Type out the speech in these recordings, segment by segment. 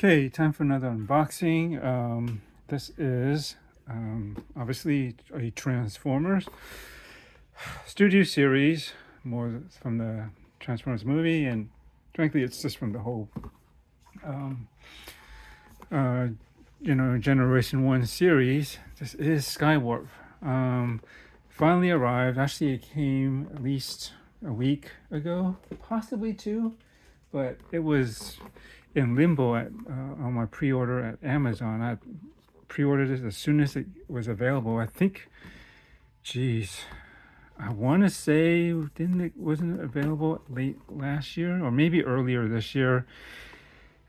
Okay, time for another unboxing. This is obviously a Transformers studio series, more from the Transformers movie, and frankly, it's just from the whole, um, uh, Generation 1 series. This is Skywarp. Um, Finally arrived. Actually, it came at least a week ago, possibly two, but it was in limbo on my pre-order at Amazon. I pre-ordered it as soon as it was available. I think, geez, I want to say wasn't it available late last year or maybe earlier this year?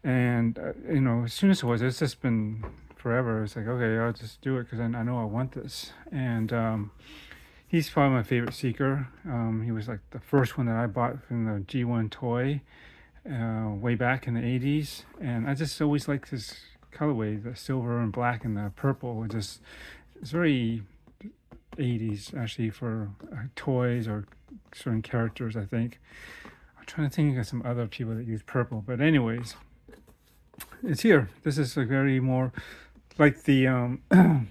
And as soon as it was, it's just been forever. It's like, okay, I'll just do it because I know I want this. And he's probably my favorite Seeker. He was like the first one that I bought from the G1 toy way back in the 80s, and I just always liked his colorway, the silver and black and the purple. It's very 80s actually for toys or certain characters. I think I'm trying to think of some other people that use purple, but anyways, it's here. This is a very more like the yeah,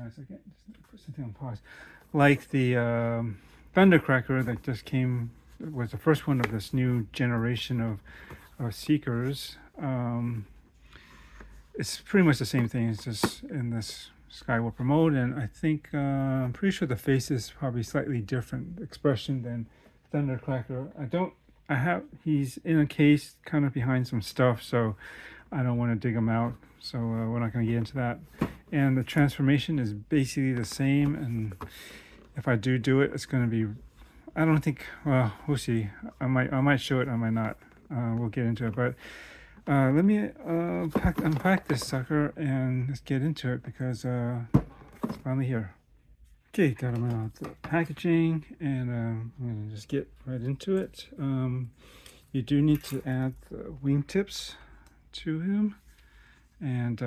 a second, just put something on pause, like the Thundercracker that just came. It was the first one of this new generation of Seekers. It's pretty much the same thing. It's just in this Skywarp mode, and I think I'm pretty sure the face is probably slightly different expression than Thundercracker. He's in a case kind of behind some stuff, so I don't want to dig him out. So we're not going to get into that. And the transformation is basically the same, and if I do it, it's going to be, I don't think, well, we'll see. I might show it, I might not. We'll get into it, but let me unpack this sucker and let's get into it because it's finally here. Okay, got him out the packaging, and I'm gonna just get right into it. You do need to add the wingtips to him, and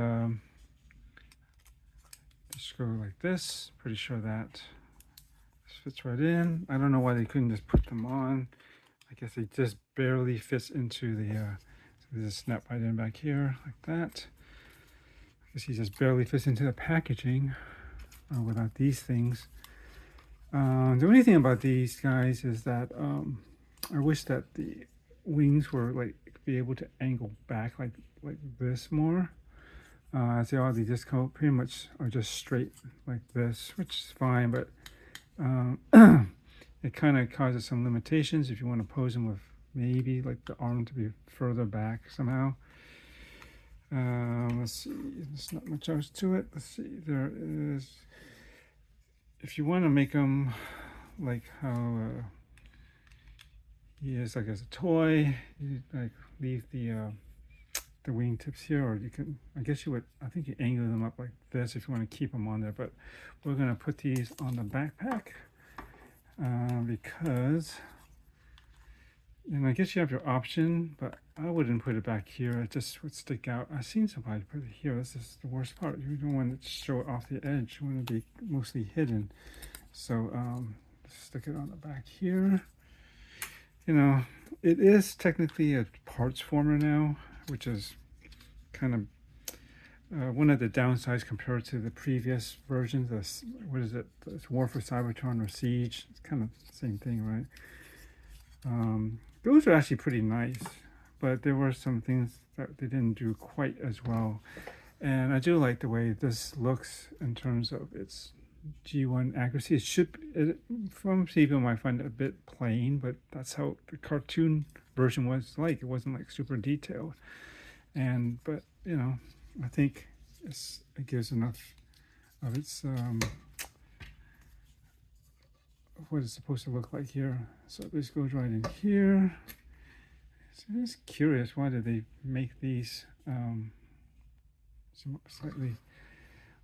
just go like this. Pretty sure that fits right in. I don't know why they couldn't just put them on. I guess it just barely fits into the so there's a snap right in back here like that. I guess he just barely fits into the packaging without these things. The only thing about these guys is that I wish that the wings were like be able to angle back like this more. As they are, they just pretty much are just straight like this, which is fine, but it kind of causes some limitations if you want to pose them with maybe like the arm to be further back somehow. Let's see, there's not much else to it. Let's see, there is, if you want to make them like how he is like as a toy, you like leave the wingtips here, or you can, I guess you would, I think you angle them up like this if you want to keep them on there, but we're going to put these on the backpack because, and I guess you have your option, but I wouldn't put it back here. It just would stick out. I've seen somebody put it here. This is the worst part. You don't want to show it off the edge. You want to be mostly hidden. So stick it on the back here. You know, it is technically a parts former now, which is kind of one of the downsides compared to the previous versions. What is it? It's War for Cybertron or Siege. It's kind of the same thing, right? Those are actually pretty nice, but there were some things that they didn't do quite as well. And I do like the way this looks in terms of its G1 accuracy. Some people might find it a bit plain, but that's how the cartoon version was like. It wasn't like super detailed. But you know, I think it gives enough of its what it's supposed to look like here. So this goes right in here. So I'm just curious, why did they make these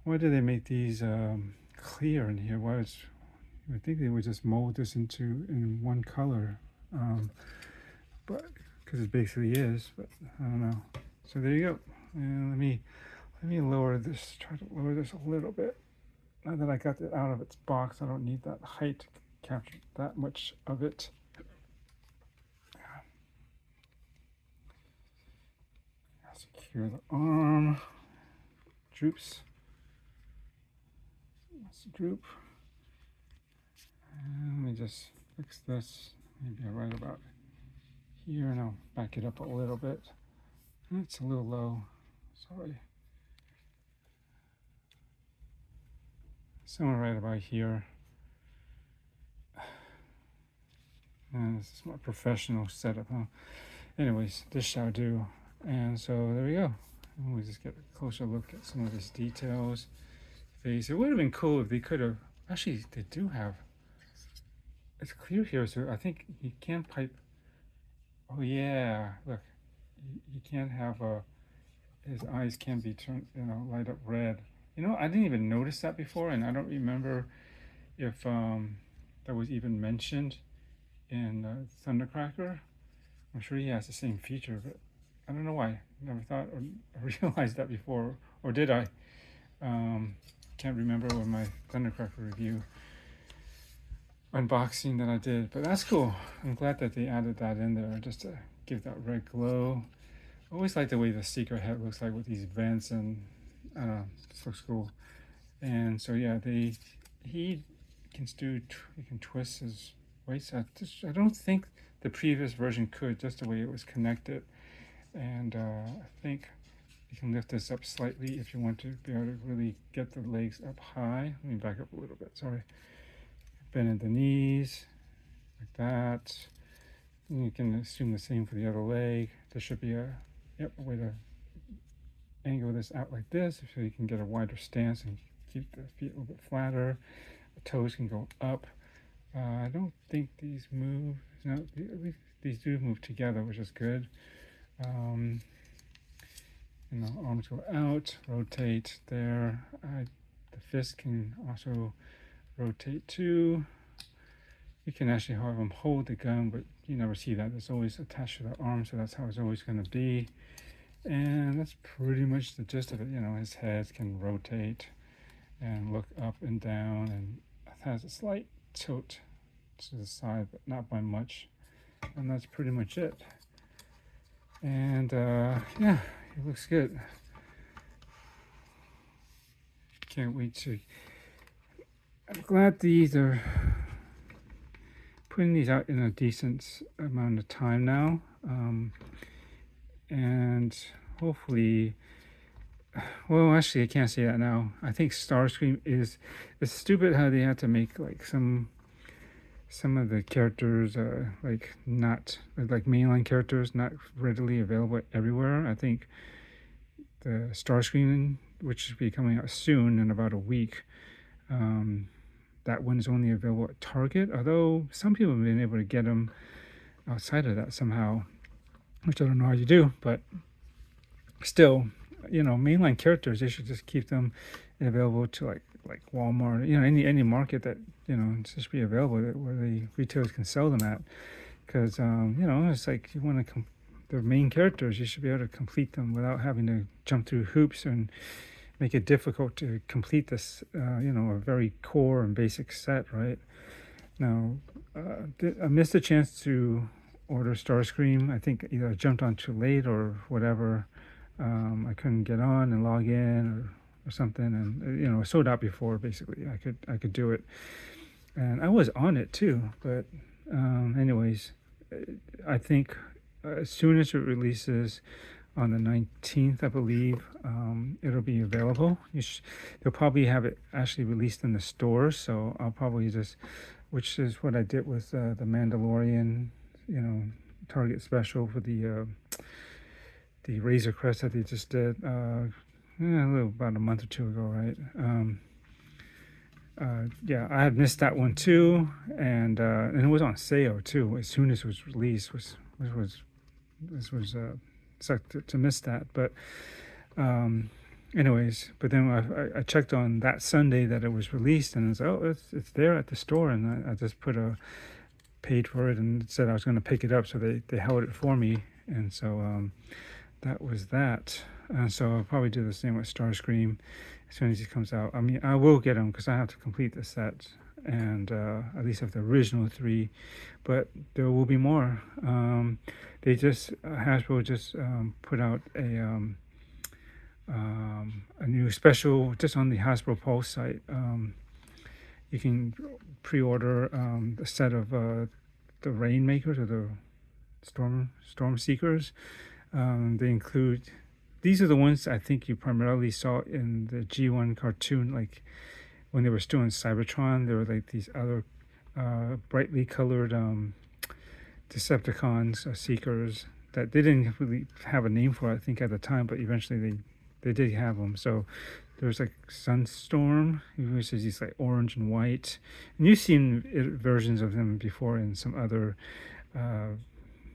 why did they make these clear in here? I think they would just mold this in one color, but because it basically is, but I don't know. So there you go. And let me lower this, try to lower this a little bit. Now that I got it out of its box, I don't need that height to capture that much of it. secure the arm. Droops. That's the droop. And let me just fix this. Maybe right about here, and I'll back it up a little bit. It's a little low. Sorry. Somewhere right about here. And this is my professional setup, huh? Anyways, this shall do. And so there we go. And we just get a closer look at some of these details. Face. It would have been cool if they could have. Actually, they do have. It's clear here, so I think you can pipe. Oh yeah, look, you can't have his eyes can be turned, light up red. I didn't even notice that before, and I don't remember if that was even mentioned in Thundercracker. I'm sure he has the same feature, but I don't know why. I never thought or realized that before, or did I? Can't remember with my Thundercracker review unboxing that I did, but that's cool. I'm glad that they added that in there just to give that red glow. I always like the way the secret head looks like with these vents, and I don't know, this looks cool. And so yeah, he can twist his waist. I don't think the previous version could, just the way it was connected. And I think you can lift this up slightly if you want to be able to really get the legs up high. Let me back up a little bit, sorry. Bend at the knees, like that. And you can assume the same for the other leg. There should be a way to angle this out like this so you can get a wider stance and keep the feet a little bit flatter. The toes can go up. I don't think these move. No, these do move together, which is good. Arms go out, rotate there. The fist can also rotate too. You can actually have them hold the gun, but you never see that. It's always attached to the arm, so that's how it's always going to be. And that's pretty much the gist of it. His head can rotate and look up and down, and it has a slight tilt to the side, but not by much. And that's pretty much it. And yeah, it looks good. Can't wait to. I'm glad these are putting these out in a decent amount of time now, and hopefully, well, actually, I can't say that now. I think Starscream is. It's stupid how they had to make like some of the characters not like mainline characters not readily available everywhere. I think the Starscream, which should be coming out soon in about a week, that one is only available at Target, although some people have been able to get them outside of that somehow, which I don't know how you do, but still, mainline characters, they should just keep them available to like Walmart, any market that just be available where the retailers can sell them at, because it's like you want to the main characters, you should be able to complete them without having to jump through hoops and make it difficult to complete this a very core and basic set, right? Now I missed a chance to order Starscream. I think either I jumped on too late or whatever. I couldn't get on and log in or something, and it was sold out before. Basically, I could do it, and I was on it too. But anyways, I think as soon as it releases on the 19th, I believe, it'll be available. They'll probably have it actually released in the stores, so I'll probably which is what I did with the Mandalorian, Target special for the Razor Crest that they just did about a month or two ago, right? Yeah, I had missed that one too, and it was on sale too as soon as it was released. This was sucked to miss that, but anyways. But then I checked on that Sunday that it was released, and it's there at the store, and I just paid for it and said I was going to pick it up, so they held it for me, and so that was that. And so I'll probably do the same with Starscream as soon as he comes out. I mean, I will get him because I have to complete the set, and at least of the original three, but there will be more. They just Hasbro just put out a new special just on the Hasbro Pulse site. You can pre-order a set of the Rainmakers or the Storm Seekers. They include, these are the ones I think you primarily saw in the G1 cartoon, like when they were still in Cybertron. There were like these other brightly colored Decepticons or Seekers that they didn't really have a name for, I think, at the time, but eventually they did have them. So there's like Sunstorm, which is these like orange and white, and you've seen versions of them before in some other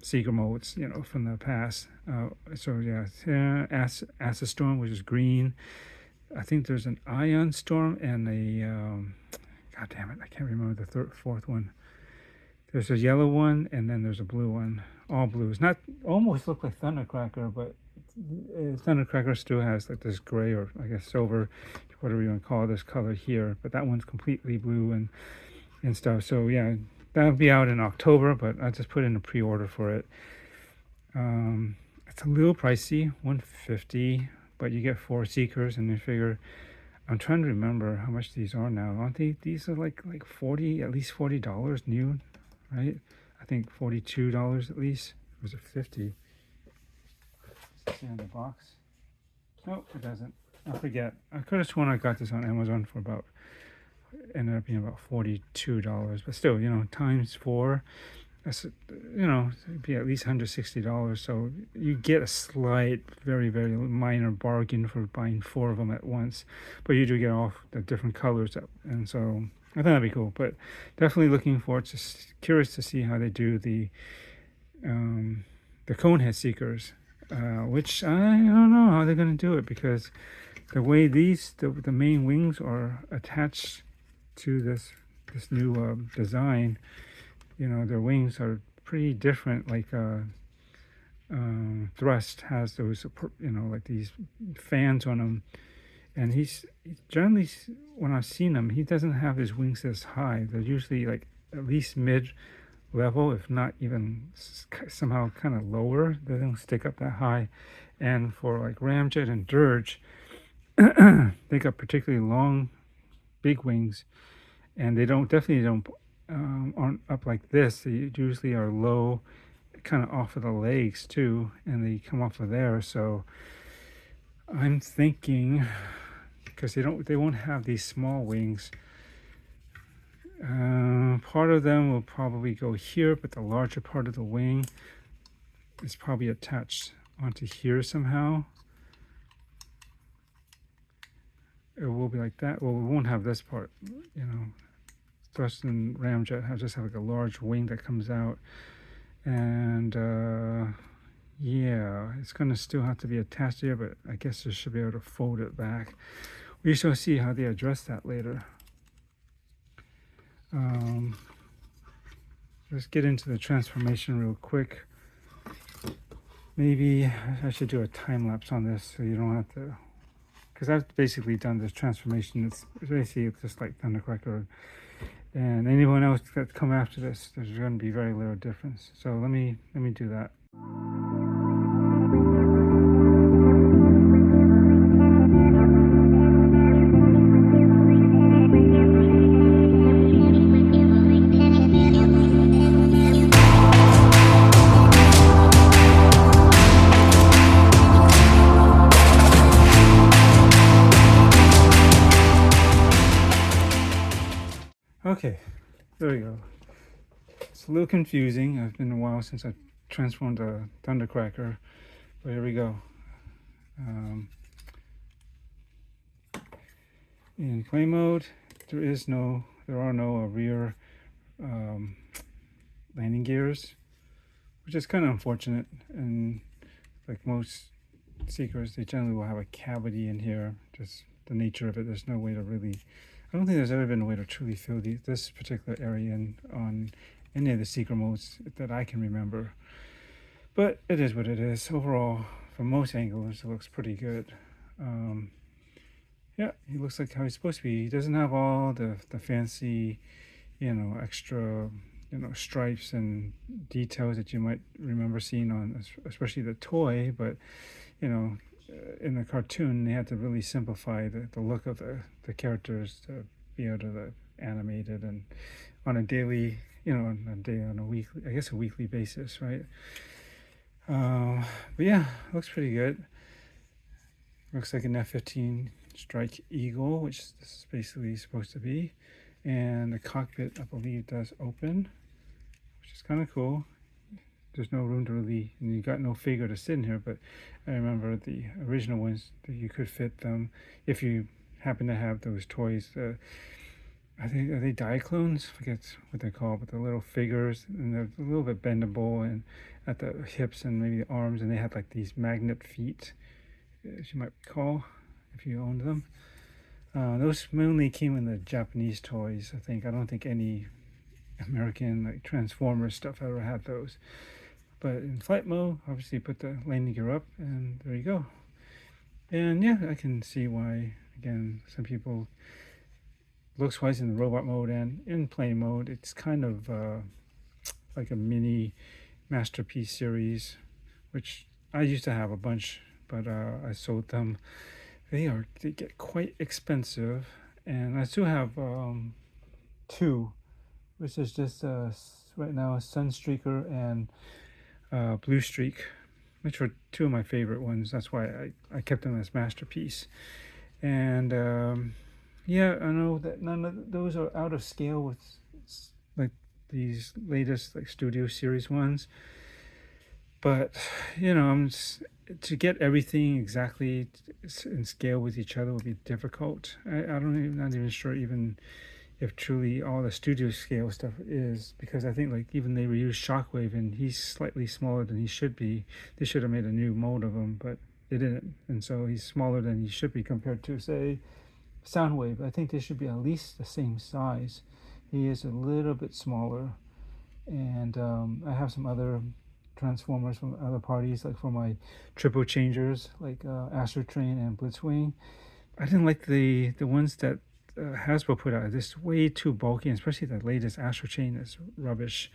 Seeker modes, you know, from the past. So yeah, Acid Storm, which is green. I think there's an Ion Storm and a God damn it, I can't remember the fourth one. There's a yellow one, and then there's a blue one. All blues. Not almost look like Thundercracker, but Thundercracker still has like this gray, or I guess silver, whatever you want to call this color here. But that one's completely blue and stuff. So yeah, that'll be out in October, but I just put in a pre-order for it. It's a little pricey, $150, but you get 4 Seekers, and you figure, I'm trying to remember how much these are now. Aren't they? These are like 40, at least $40 new, right? I think $42 at least. Or was it 50? Does it say on the box? Nope, it doesn't. I forget. I could have sworn I got this on Amazon for about, ended up being about $42, but still, you know, times 4, that's, you know, it'd be at least $160. So you get a slight, very, very minor bargain for buying 4 of them at once, but you do get off the different colors up, and so I think that'd be cool. But definitely looking forward, just curious to see how they do the Conehead Seekers, which I don't know how they're going to do it, because the way the main wings are attached to this new design, you know, their wings are pretty different. Like Thrust has those, you know, like these fans on them, and he's generally, when I've seen him, he doesn't have his wings this high. They're usually like at least mid level, if not even somehow kind of lower. They don't stick up that high. And for like Ramjet and Dirge, they got particularly long, big wings, and they definitely don't aren't up like this. They usually are low, kind of off of the legs too, and they come off of there. So I'm thinking, because they won't have these small wings, part of them will probably go here, but the larger part of the wing is probably attached onto here somehow. It will be like that. Well, we won't have this part, you know. Thrust and Ramjet just have like a large wing that comes out, and yeah, it's gonna still have to be attached here, but I guess they should be able to fold it back. We shall see how they address that later. Let's get into the transformation real quick. Maybe I should do a time lapse on this so you don't have to, because I've basically done this transformation. It's basically just like Thundercracker, and anyone else that come after this, there's going to be very little difference. So let me do that. Okay, there we go. It's a little confusing. It's been a while since I transformed a Thundercracker, but here we go. In play mode, there are no rear landing gears, which is kind of unfortunate. And like most Seekers, they generally will have a cavity in here. Just the nature of it. There's no way to really, I don't think there's ever been a way to truly fill this particular area on any of the Seeker modes that I can remember. But it is what it is. Overall, from most angles, it looks pretty good. Yeah, he looks like how he's supposed to be. He doesn't have all the fancy, extra, stripes and details that you might remember seeing on, especially the toy. But in the cartoon, they had to really simplify the look of the characters to be able to animate it and on a daily, on a weekly, I guess a weekly basis, right? But yeah, looks pretty good. Looks like an F-15 Strike Eagle, which this is basically supposed to be. And the cockpit, I believe, does open, which is kind of cool. There's no room to really, and you got no figure to sit in here, but I remember the original ones that you could fit them if you happen to have those toys. I think, are they Diaclones? I forget what they're called, but the little figures, and they're a little bit bendable and at the hips and maybe the arms, and they have like these magnet feet, as you might recall, if you owned them. Those mainly came in the Japanese toys, I think. I don't think any American like Transformers stuff ever had those. But in flight mode, obviously put the landing gear up, and there you go. And yeah, I can see why, again, some people, looks wise in the robot mode and in plane mode, it's kind of like a mini Masterpiece series, which I used to have a bunch, but I sold them. They get quite expensive, and I still have two, which is just right now Sunstreaker and Blue Streak, which were two of my favorite ones. That's why I kept them as Masterpiece. And yeah, I know that none of those are out of scale with like these latest like Studio Series ones. But to get everything exactly in scale with each other would be difficult. Not even sure even if truly all the studio scale stuff is, because I think like even they reused Shockwave and he's slightly smaller than he should be. They should have made a new mold of him, but they didn't, and so he's smaller than he should be compared to, say, Soundwave. I think they should be at least the same size. He is a little bit smaller, and I have some other Transformers from other parties, like for my triple changers, like Astro Train and Blitzwing. I didn't like the ones that Hasbro put out. This way too bulky, and especially the latest Astro Chain is rubbish.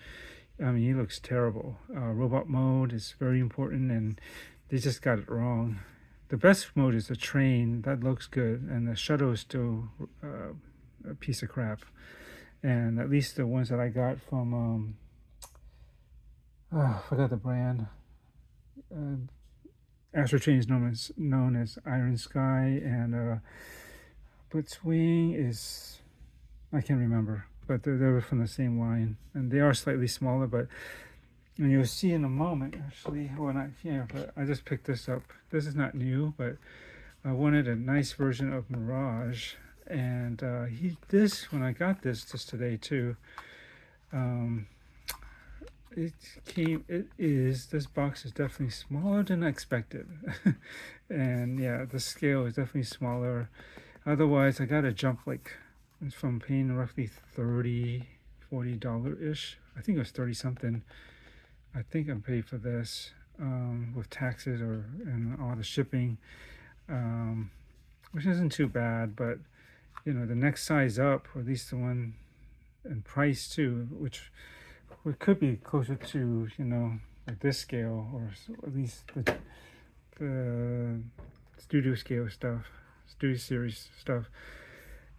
I mean, he looks terrible. Robot mode is very important, and they just got it wrong. The best mode is the train. That looks good, and the shuttle is still a piece of crap. And at least the ones that I got from I forgot the brand. Astro Chain is known as Iron Sky, and Blitzwing is, I can't remember, but they were from the same line, and they are slightly smaller. But and you'll see in a moment, actually, well, not here, but I just picked this up. This is not new, but I wanted a nice version of Mirage, and when I got this just today too. This box is definitely smaller than I expected. And yeah, the scale is definitely smaller. Otherwise, I gotta jump like from paying roughly $40 ish. I think it was 30 something. I think I'm paid for this with taxes and all the shipping, which isn't too bad. But the next size up, or at least the one in price too, which could be closer to like this scale, or at least the studio scale stuff, studio series stuff.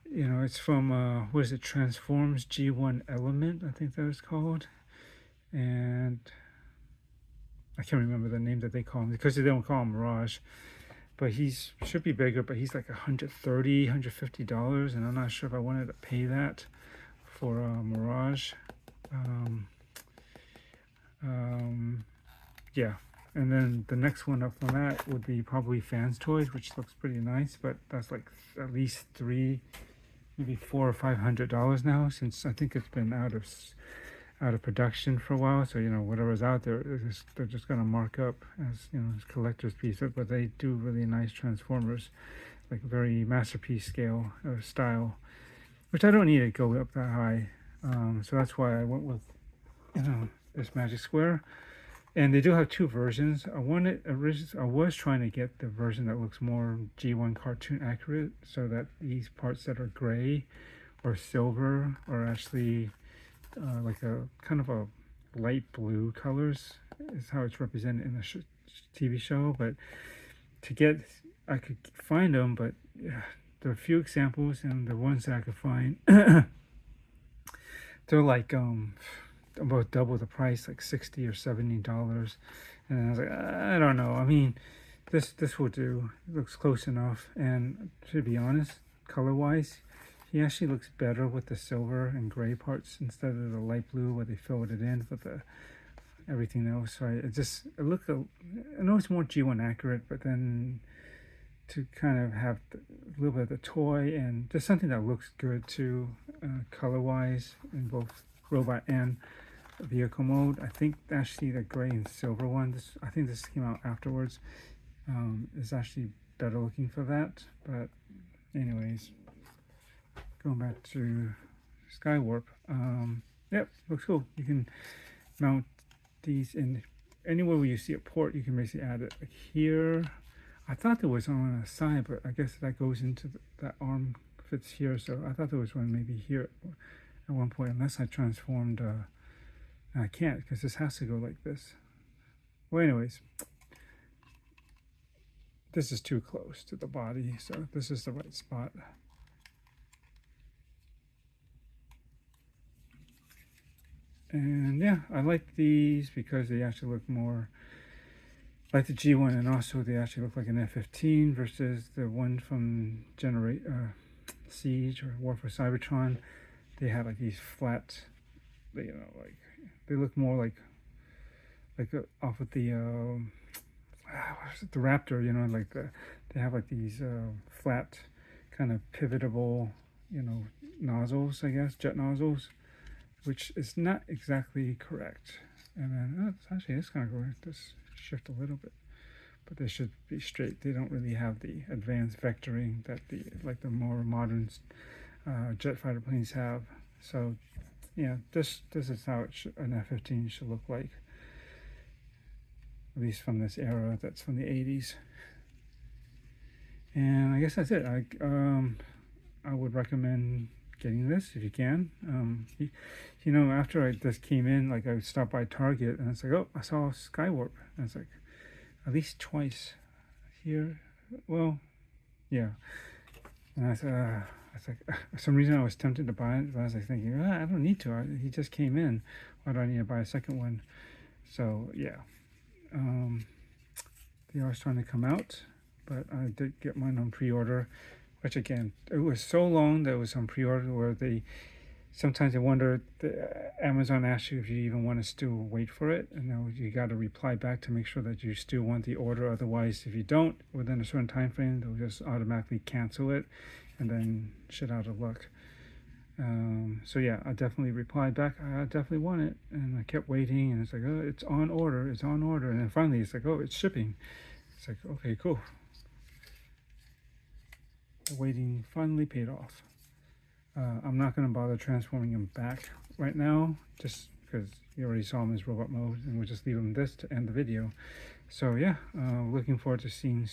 It's from what is it, Transforms G1 Element, I think that was called, and I can't remember the name that they call him, because they don't call him Mirage. But should be bigger, but he's like $130, $150, and I'm not sure if I wanted to pay that for Mirage. Yeah, and then the next one up from that would be probably Fans Toys, which looks pretty nice, but that's like at least $300, maybe $400 or $500 now, since I think it's been out of production for a while. So whatever's out there, they're just gonna mark up as as collector's piece. But they do really nice Transformers, like very Masterpiece scale style, which I don't need to go up that high. So that's why I went with this Magic Square. And they do have two versions. I was trying to get the version that looks more G1 cartoon accurate, so that these parts that are gray or silver are actually like a kind of a light blue colors is how it's represented in the TV show. But to get, I could find them, but yeah, there are a few examples, and the ones that I could find, they're like about double the price, like $60 or $70. And I was like, I don't know. I mean, this will do. It looks close enough. And to be honest, color wise, he actually looks better with the silver and gray parts instead of the light blue where they filled it in with the everything else. So I know it's more G1 accurate, but then to kind of have a little bit of the toy and just something that looks good too, color wise in both robot and vehicle mode. I think actually the gray and silver one, I think this came out afterwards, is actually better looking for that. But anyways, going back to Skywarp, yep, looks cool. You can mount these in anywhere where you see a port. You can basically add it like here. I thought there was on the side, but I guess that goes into that arm fits here. So I thought there was one maybe here at one point, unless I transformed. I can't, because this has to go like this. Well, anyways, this is too close to the body, so this is the right spot. And yeah, I like these because they actually look more like the G1, and also they actually look like an F-15 versus the one from Siege or War for Cybertron. They had like these flat, you know, like they look more like off of the Raptor, you know, like they have like these flat kind of pivotable, you know, nozzles, I guess, jet nozzles, which is not exactly correct. And then it's kind of going to shift a little bit, but they should be straight. They don't really have the advanced vectoring that the more modern jet fighter planes have. So yeah, this is how an F-15 should look like, at least from this era. That's from the 80s. And I guess that's it. I would recommend getting this if you can. You know, after this came in, like I would stop by Target and it's like, oh, I saw Skywarp, and it's like at least twice here. Well, yeah. And I said, it's like, for some reason I was tempted to buy it, but I was like thinking, I don't need to. He just came in. Why do I need to buy a second one? So yeah, they are starting to come out, but I did get mine on pre-order, which again, it was so long that it was on pre-order where sometimes I wonder, Amazon asks you if you even want to still wait for it, and now you got to reply back to make sure that you still want the order. Otherwise, if you don't within a certain time frame, they'll just automatically cancel it, and then shit out of luck. So yeah, I definitely replied back. I definitely want it, and I kept waiting, and it's like, oh, it's on order, and then finally it's like, oh, it's shipping. It's like, okay, cool. The waiting finally paid off. I'm not going to bother transforming him back right now, just because you already saw him as robot mode, and we'll just leave him this to end the video. So yeah, looking forward to seeing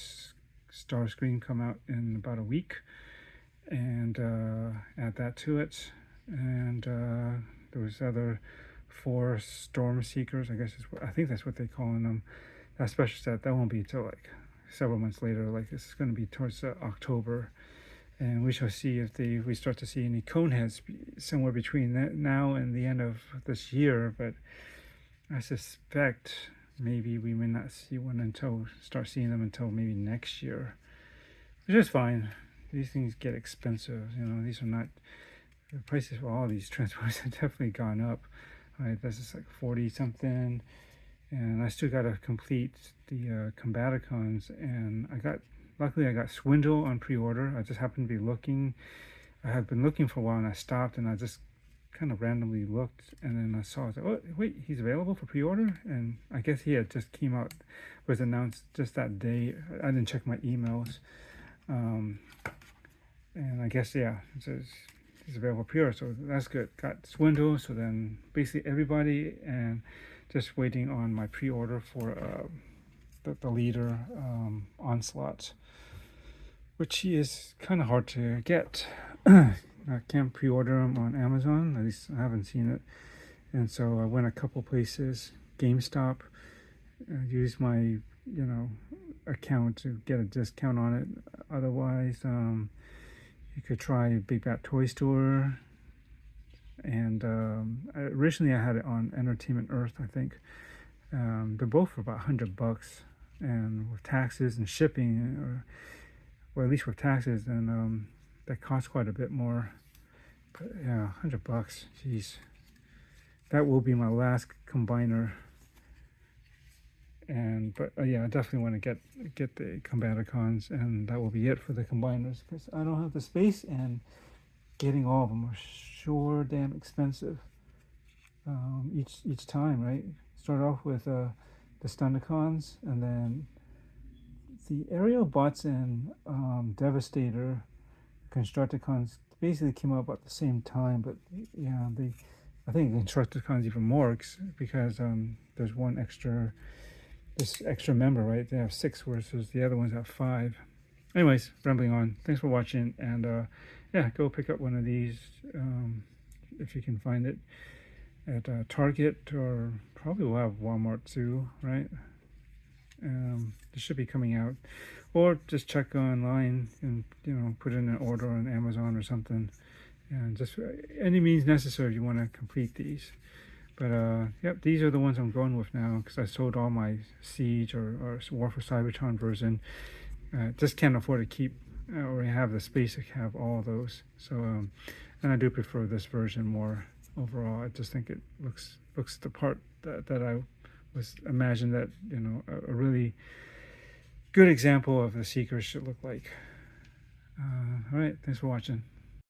Starscream come out in about a week, and add that to it. And there was other 4 Storm Seekers, I think that's what they're calling them. That special set, that won't be until like several months later. Like it's going to be towards October. And we shall see if we start to see any Coneheads somewhere between now and the end of this year. But I suspect maybe we may not see one start seeing them until maybe next year, which is fine. These things get expensive. You know, these are not, the prices for all these Transformers have definitely gone up. Right, this is like 40 something, and I still got to complete the Combaticons, and luckily I got Swindle on pre-order. I just happened to be looking. I had been looking for a while, and I stopped, and I just kind of randomly looked, and then I saw, I was like, oh, wait, he's available for pre-order? And I guess he had just was announced just that day. I didn't check my emails. And I guess, yeah, it says he's available pre-order, so that's good. Got Swindle, so then basically everybody, and just waiting on my pre-order for the leader Onslaught, which is kind of hard to get. I can't pre-order them on Amazon, at least I haven't seen it. And so I went a couple places, GameStop, used my account to get a discount on it. Otherwise, you could try Big Bad Toy Store. And originally I had it on Entertainment Earth, I think. They're both for about $100, and with taxes and shipping, or at least with taxes, and that costs quite a bit more. But yeah, $100, jeez. That will be my last combiner. But yeah, I definitely want to get the Combaticons, and that will be it for the combiners, because I don't have the space, and getting all of them are sure damn expensive. Each time, right? Start off with the Stunticons, and then the Aerial Bots and Devastator Constructicons basically came out about the same time, but yeah, I think the Constructicons even more, because there's this extra member, right? They have 6 versus the other ones have 5. Anyways, rambling on. Thanks for watching, and yeah, go pick up one of these if you can find it at Target, or probably will have Walmart too, right? It should be coming out, or just check online and put in an order on Amazon or something, and just any means necessary if you want to complete these. But yep, these are the ones I'm going with now, because I sold all my Siege or War for Cybertron version. Just can't afford to keep or have the space to have all of those. So and I do prefer this version more overall. I just think it looks the part that I was imagined that a really good example of the Seekers should look like. All right, thanks for watching.